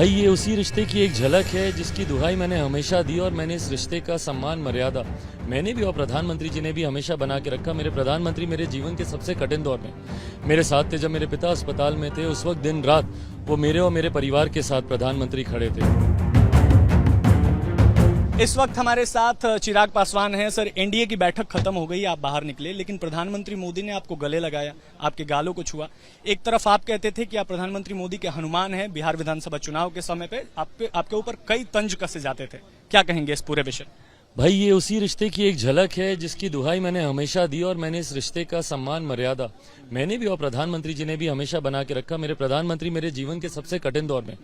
भाई ये उसी रिश्ते की एक झलक है जिसकी दुहाई मैंने हमेशा दी और मैंने इस रिश्ते का सम्मान मर्यादा मैंने भी और प्रधानमंत्री जी ने भी हमेशा बना के रखा। मेरे प्रधानमंत्री मेरे जीवन के सबसे कठिन दौर में मेरे साथ थे। जब मेरे पिता अस्पताल में थे उस वक्त दिन रात वो मेरे और मेरे परिवार के साथ प्रधानमंत्री खड़े थे। इस वक्त हमारे साथ चिराग पासवान हैं। सर, एनडीए की बैठक खत्म हो गई, आप बाहर निकले, लेकिन प्रधानमंत्री मोदी ने आपको गले लगाया, आपके गालों को छुआ। एक तरफ आप कहते थे कि आप प्रधानमंत्री मोदी के हनुमान हैं। बिहार विधानसभा चुनाव के समय पे आपके ऊपर कई तंज कसे जाते थे। क्या कहेंगे इस पूरे विषय? भाई ये उसी रिश्ते की एक झलक है जिसकी दुहाई मैंने हमेशा दी और मैंने इस रिश्ते का सम्मान मर्यादा मैंने भी और प्रधानमंत्री जी ने भी हमेशा बना के रखा। मेरे प्रधानमंत्री मेरे जीवन के सबसे कठिन दौर में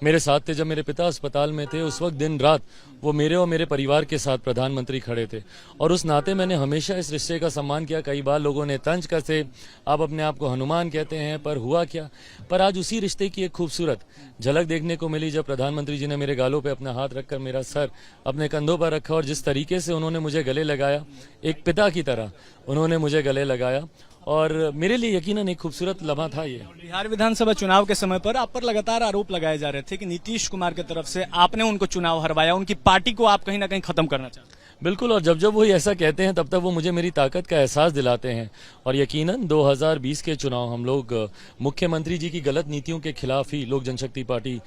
मेरे साथ थे। जब मेरे पिता अस्पताल में थे उस वक्त दिन रात वो मेरे और मेरे परिवार के साथ प्रधानमंत्री खड़े थे और उस नाते मैंने हमेशा इस रिश्ते का सम्मान किया। कई बार लोगों ने तंज कसे, आप अपने आप को हनुमान कहते हैं, पर हुआ क्या? पर आज उसी रिश्ते की एक खूबसूरत झलक देखने को मिली जब प्रधानमंत्री जी ने मेरे गालों पे अपना हाथ रखकर मेरा सर अपने कंधों पर रखा और जिस तरीके से उन्होंने मुझे गले लगाया, एक पिता की तरह उन्होंने मुझे गले लगाया और मेरे लिए यकीनन एक खूबसूरत लम्हा था ये। बिहार विधानसभा चुनाव के समय पर आप पर लगातार आरोप लगाए जा रहे थे कि नीतीश कुमार की तरफ से आपने उनको चुनाव हरवाया, उनकी पार्टी को आप कहीं ना कहीं खत्म करना चाहते हैं। बिल्कुल, और जब वो ऐसा कहते हैं तब तक वो मुझे मेरी ताकत का एहसास दिलाते हैं। और यकीनन 2020 के चुनाव हम लोग मुख्यमंत्री जी की गलत नीतियों के खिलाफ ही लोक जनशक्ति पार्टी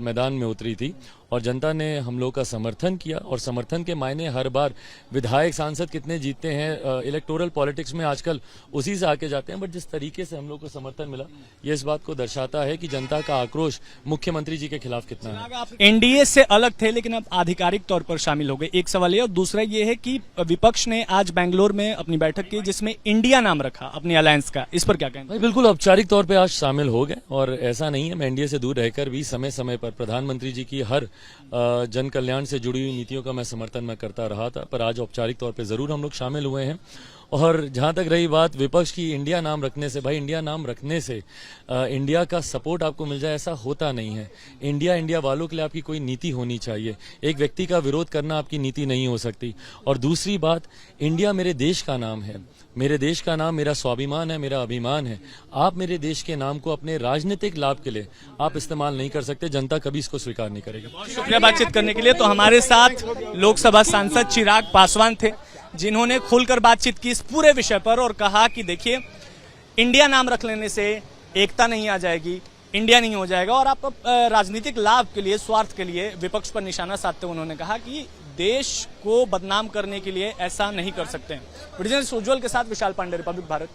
मैदान में उतरी थी और जनता ने हम लोग का समर्थन किया। और समर्थन के मायने हर बार विधायक सांसद कितने जीतते हैं इलेक्टोरल पॉलिटिक्स में आजकल उसी से आके जाते हैं, बट जिस तरीके से हम लोग को समर्थन मिला ये इस बात को दर्शाता है कि जनता का आक्रोश मुख्यमंत्री जी के खिलाफ कितना है। आप एनडीए से अलग थे लेकिन अब आधिकारिक तौर पर शामिल हो गए, एक सवाल ये। और दूसरा ये है कि विपक्ष ने आज बेंगलोर में अपनी बैठक की जिसमें इंडिया नाम रखा अपनी अलायंस का, इस पर क्या कहेंगे? भाई बिल्कुल औपचारिक तौर पे आज शामिल हो गए और ऐसा नहीं है, मैं एनडीए से दूर रहकर भी समय समय पर प्रधानमंत्री जी की हर जन कल्याण से जुड़ी हुई नीतियों का मैं समर्थन मैं करता रहा था, पर आज औपचारिक तौर पे जरूर हम लोग शामिल हुए हैं। और जहां तक रही बात विपक्ष की इंडिया नाम रखने से, भाई इंडिया नाम रखने से इंडिया का सपोर्ट आपको मिल जाए ऐसा होता नहीं है। इंडिया वालों के लिए आपकी कोई नीति होनी चाहिए, एक व्यक्ति का विरोध करना आपकी नीति नहीं हो सकती। और दूसरी बात, इंडिया मेरे देश का नाम है, मेरे देश का नाम मेरा स्वाभिमान है, मेरा अभिमान है। आप मेरे देश के नाम को अपने राजनीतिक लाभ के लिए आप इस्तेमाल नहीं कर सकते, जनता कभी इसको स्वीकार नहीं करेगी। बहुत शुक्रिया बातचीत करने के लिए। तो हमारे साथ लोकसभा सांसद चिराग पासवान थे जिन्होंने खुलकर बातचीत की इस पूरे विषय पर और कहा कि देखिए इंडिया नाम रख लेने से एकता नहीं आ जाएगी, इंडिया नहीं हो जाएगा। और आप राजनीतिक लाभ के लिए, स्वार्थ के लिए विपक्ष पर निशाना साधते हुए उन्होंने कहा कि देश को बदनाम करने के लिए ऐसा नहीं कर सकते हैं। उज्ज्वल के साथ विशाल पांडे, रिपब्लिक भारत।